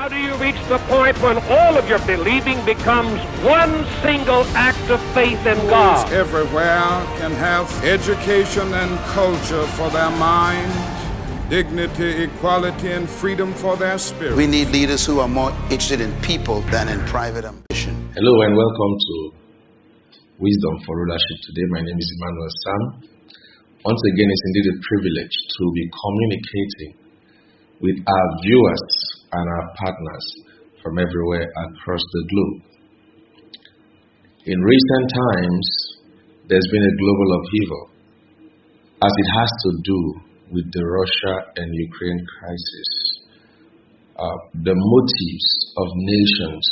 How do you reach the point when all of your believing becomes one single act of faith in God? Everywhere can have education and culture for their minds, dignity, equality, and freedom for their spirit. We need leaders who are more interested in people than in private ambition. Hello and welcome to Wisdom for Rulership. Today my name is Emmanuel Sam. Once again, it's indeed a privilege to be communicating with our viewers and our partners from everywhere across the globe. In recent times, there's been a global upheaval as it has to do with the Russia and Ukraine crisis. The motives of nations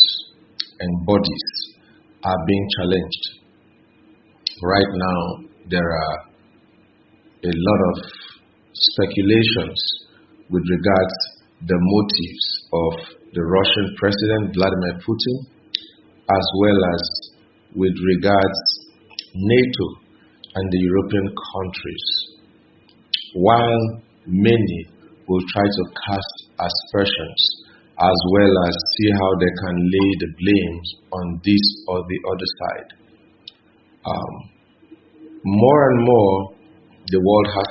and bodies are being challenged. Right now, there are a lot of speculations with regards the motives of the Russian President Vladimir Putin, as well as with regards NATO and the European countries. While many will try to cast aspersions, as well as see how they can lay the blames on this or the other side. More and more, the world has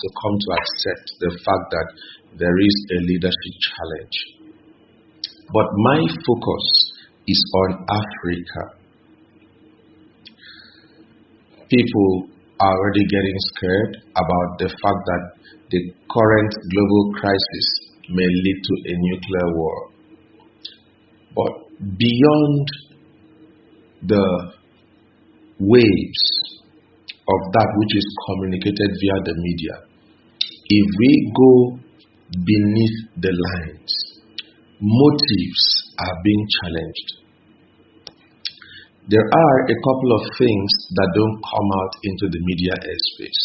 to come to accept the fact that there is a leadership challenge. But my focus is on Africa. People are already getting scared about the fact that the current global crisis may lead to a nuclear war. But beyond the waves of that which is communicated via the media, if we go beneath the lines, motives are being challenged. There are a couple of things that don't come out into the media airspace.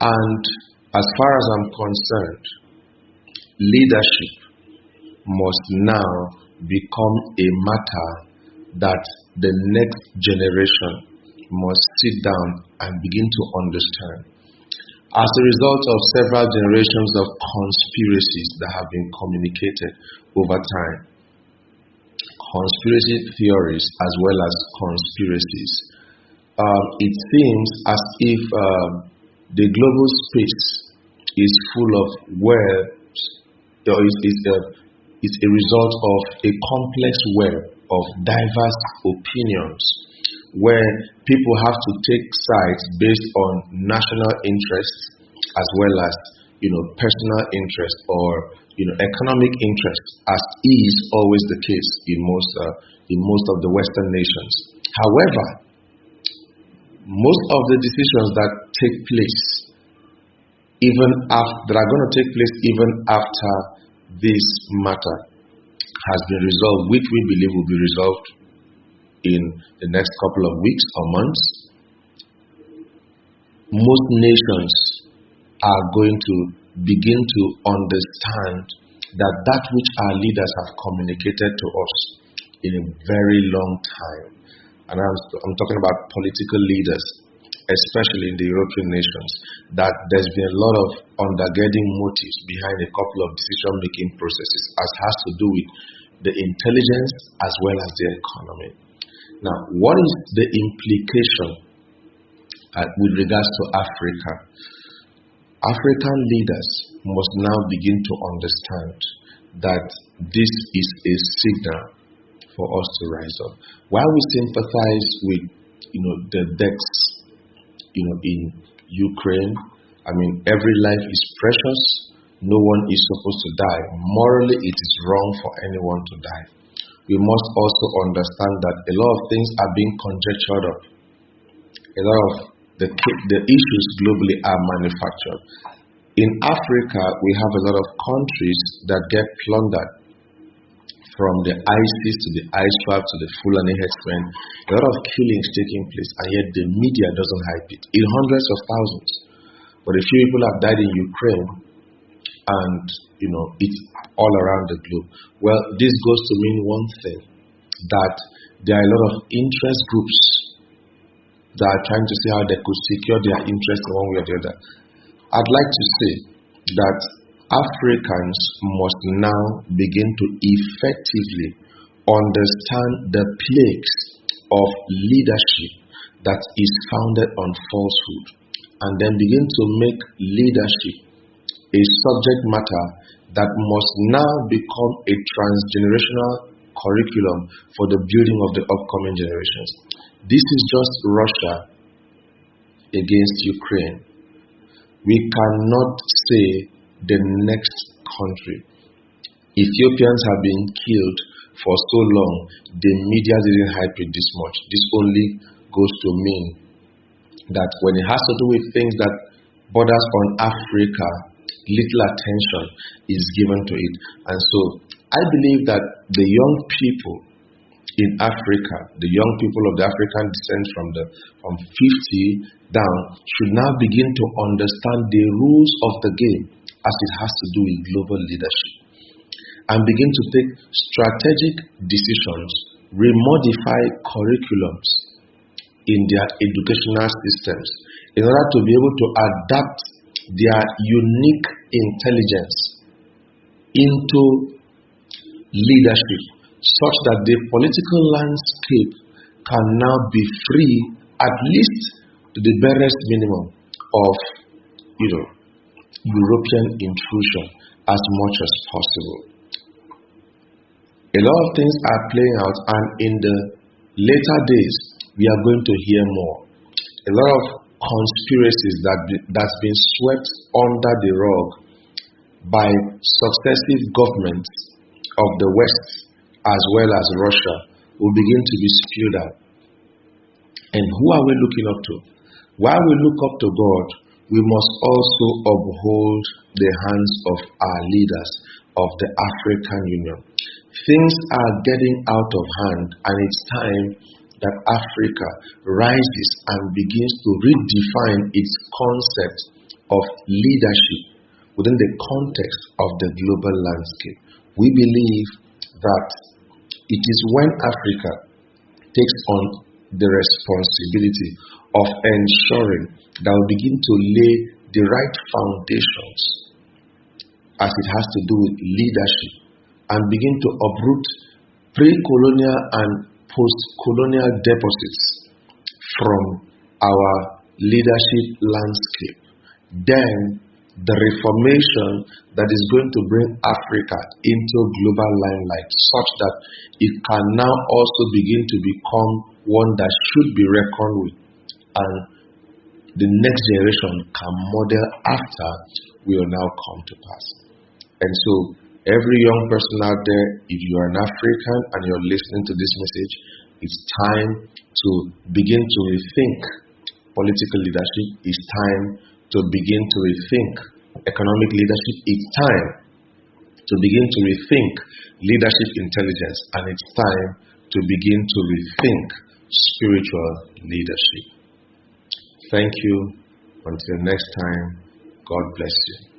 And as far as I'm concerned, leadership must now become a matter that the next generation must sit down and begin to understand. As a result of several generations of conspiracies that have been communicated over time, conspiracy theories as well as conspiracies, it seems as if the global space is full of webs, or is a result of a complex web of diverse opinions, where people have to take sides based on national interests as well as personal interest or economic interest, as is always the case in most of the Western nations. However, most of the decisions that take place, that are going to take place even after this matter has been resolved, which we believe will be resolved in the next couple of weeks or months, most nations are going to begin to understand that which our leaders have communicated to us in a very long time, and I'm talking about political leaders, especially in the European nations, that there's been a lot of undergirding motives behind a couple of decision-making processes, as has to do with the intelligence as well as the economy. Now, what is the implication with regards to Africa? African leaders must now begin to understand that this is a signal for us to rise up. While we sympathize with the deaths in Ukraine, every life is precious. No one is supposed to die. Morally, it is wrong for anyone to die. We must also understand that a lot of things are being conjectured up. A lot of the issues globally are manufactured. In Africa, we have a lot of countries that get plundered, from the ISIS to the ISWAP to the Fulani herdsmen. A lot of killings taking place, and yet the media doesn't hype it in hundreds of thousands. But a few people have died in Ukraine, and it's all around the globe. Well, this goes to mean one thing, that there are a lot of interest groups that are trying to see how they could secure their interest in one way or the other. I'd like to say that Africans must now begin to effectively understand the plagues of leadership that is founded on falsehood, and then begin to make leadership a subject matter that must now become a transgenerational curriculum for the building of the upcoming generations. This is just Russia against Ukraine. We cannot say the next country. Ethiopians have been killed for so long, the media didn't hype it this much. This only goes to mean that when it has to do with things that borders on Africa, little attention is given to it. And so I believe that the young people in Africa, the young people of the African descent from 50 down, should now begin to understand the rules of the game as it has to do with global leadership, and begin to take strategic decisions, remodify curriculums in their educational systems in order to be able to adapt their unique intelligence into leadership, such that the political landscape can now be free, at least to the barest minimum of European intrusion as much as possible. A lot of things are playing out, and in the later days we are going to hear more. A lot of conspiracies that's been swept under the rug by successive governments of the West as well as Russia will begin to be spewed out. And who are we looking up to? While we look up to God, we must also uphold the hands of our leaders of the African Union. Things are getting out of hand, and it's time that Africa rises and begins to redefine its concept of leadership within the context of the global landscape. We believe that it is when Africa takes on the responsibility of ensuring that we begin to lay the right foundations as it has to do with leadership, and begin to uproot pre-colonial and post-colonial deposits from our leadership landscape. Then the reformation that is going to bring Africa into global limelight, such that it can now also begin to become one that should be reckoned with, and the next generation can model after, will now come to pass. And so every young person out there, if you are an African and you're listening to this message, it's time to begin to rethink political leadership. It's time to begin to rethink economic leadership. It's time to begin to rethink leadership intelligence. And it's time to begin to rethink spiritual leadership. Thank you. Until next time, God bless you.